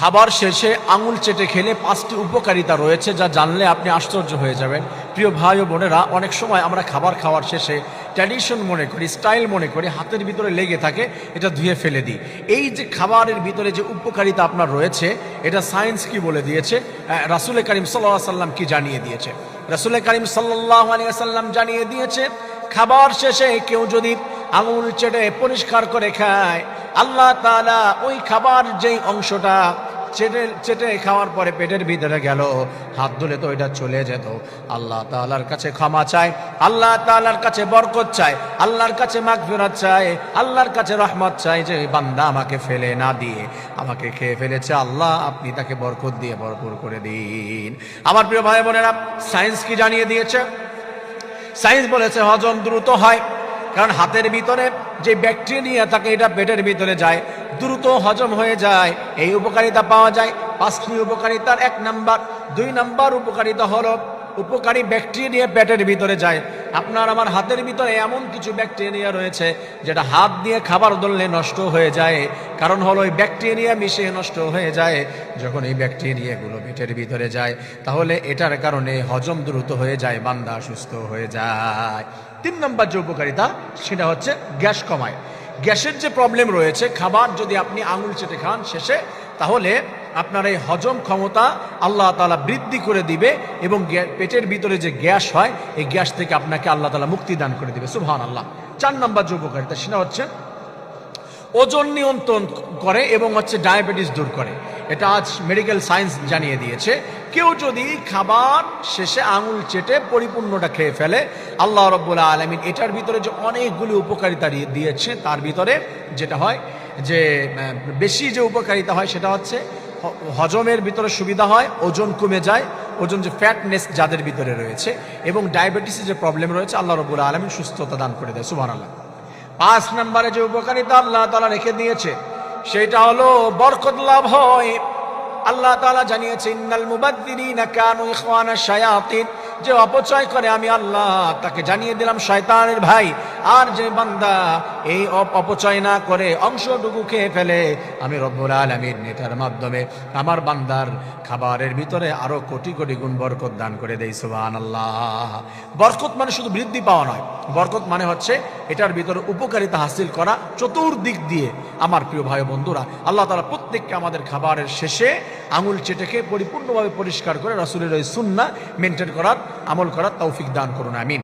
খাবার শেষে আঙুল চেটে খেলে 5টি উপকারিতা রয়েছে, যা জানলে আপনি আশ্চর্য হয়ে যাবেন। প্রিয় ভাই ও বোনেরা, অনেক সময় আমরা খাবার খাওয়ার শেষে ট্র্যাডিশন মনে করি, স্টাইল মনে করি, হাতের ভিতরে লেগে থাকে, এটা ধুয়ে ফেলে দিই। এই যে খাবারের ভিতরে যে উপকারিতা আপনার রয়েছে, এটা সায়েন্স কি বলে দিয়েছে, রাসূল করিম সাল্লাল্লাহু আলাইহি ওয়াসাল্লাম কি জানিয়ে দিয়েছে? রাসূল করিম সাল্লাল্লাহু আলাইহি ওয়াসাল্লাম জানিয়ে দিয়েছে, খাবার শেষে কেউ যদি আঙুল চেটে পরিষ্কার করে খায়, আল্লাহ তাআলা ওই খাবার যেই অংশটা চেটে খাওয়ার পরে পেটের ভিতরে গেল, হাত ধুলে তো এটা চলে যেত, আল্লাহ তাআলার কাছে ক্ষমা চায়, আল্লাহ তাআলার কাছে বরকত চায়, আল্লাহর কাছে মাগফিরাত চায়, আল্লাহর কাছে রহমত চায় যে বান্দা আমাকে ফেলে না দিয়ে আমাকে খেয়ে ফেলেছে, আল্লাহ আপনি তাকে বরকত দিয়ে ভরপুর করে দিন। আমার প্রিয় ভাই বোনেরা, সায়েন্স কি জানিয়ে দিয়েছে? সায়েন্স বলেছে হজম দ্রুত হয়, কারণ হাতের ভিতরে যে ব্যাকটেরিয়া থাকে এটা পেটের ভিতরে যায়, দ্রুত হজম হয়ে যায়। এই উপকারিতা পাওয়া যায়। 5টি উপকারিতার 1 নাম্বার। 2 নাম্বার উপকারিতা হলো উপকারী ব্যাকটেরিয়া পেটের ভিতরে যায়। আপনার আমার হাতের ভিতরে এমন কিছু ব্যাকটেরিয়া রয়েছে যেটা হাত দিয়ে খাবার ধরলে নষ্ট হয়ে যায়, কারণ হলো ওই ব্যাকটেরিয়া মিশে নষ্ট হয়ে যায়। যখন এই ব্যাকটেরিয়াগুলো পেটের ভিতরে যায়, তাহলে এটার কারণে হজম দ্রুত হয়ে যায়, বান্দা সুস্থ হয়ে যায়। 3 নম্বর যে উপকারিতা, সেটা হচ্ছে গ্যাস কমায়। গ্যাসের যে প্রবলেম রয়েছে, খাবার যদি আপনি আঙুল চেটে খান শেষে, তাহলে আপনার এই হজম ক্ষমতা আল্লাহ তাআলা বৃদ্ধি করে দিবে, এবং পেটের ভিতরে যে গ্যাস হয়, এই গ্যাস থেকে আপনাকে আল্লাহ তাআলা মুক্তি দান করে দিবে। সুবহানাল্লাহ। 4 নম্বর যে উপকারিতা, সেটা হচ্ছে ওজন নিয়ন্ত্রণ করে এবং ডায়াবেটিস দূর করে। এটা আজ মেডিকেল সায়েন্স জানিয়ে দিয়েছে। কেউ যদি খাবার শেষে আঙুল চেটে পরিপূর্ণটা খেয়ে ফেলে, আল্লাহ রাব্বুল আলামিন এটার ভিতরে যে অনেকগুলি উপকারিতা দিয়েছে, তার ভিতরে যেটা হয় যে বেশি যে উপকারিতা হয়, সেটা হচ্ছে হজমের ভিতরে সুবিধা হয়, ওজন কমে যায়, ওজন যে ফ্যাটনেস যাদের ভিতরে রয়েছে, এবং ডায়াবেটিসের যে প্রবলেম রয়েছে, আল্লাহ রাব্বুল আলামিন সুস্থতা দান করে দেয়। সুবহানাল্লাহ। 5 নম্বরে যে উপকারিতা আল্লাহ তাআলা রেখে দিয়েছে, সেটা হলো বরকত লাভ হয়। আল্লাহ তাআলা জানিয়েছে, ইন্নাল মুবাদদিরিনা কানু ইখওয়ানাশ শায়াতিন, যে অপচয় করে আমি আল্লাহ তাকে জানিয়ে দিলাম শয়তানের ভাই। আর যে বান্দা এই অপচয় না করে অংশটুকু খেয়ে ফেলে, আমি রব্বুল আলামিন এটার মাধ্যমে আমার বান্দার খাবারের ভিতরে আরো কোটি কোটি গুণ বরকত দান করে দেই। সুবহানাল্লাহ। বরকত মানে শুধু বৃদ্ধি পাওয়া নয়, বরকত মানে হচ্ছে এটার ভিতরে উপকারিতা হাসিল করা চতুর্দিক দিয়ে। আমার প্রিয় ভাই বন্ধুরা, আল্লাহ তাআলা প্রত্যেককে আমাদের খাবারের শেষে আঙুল চেটেকে পরিপূর্ণভাবে পরিষ্কার করে রাসূলের ওই সুন্নাহ মেনটেন করার, আমল করার তৌফিক দান করুন। আমিন।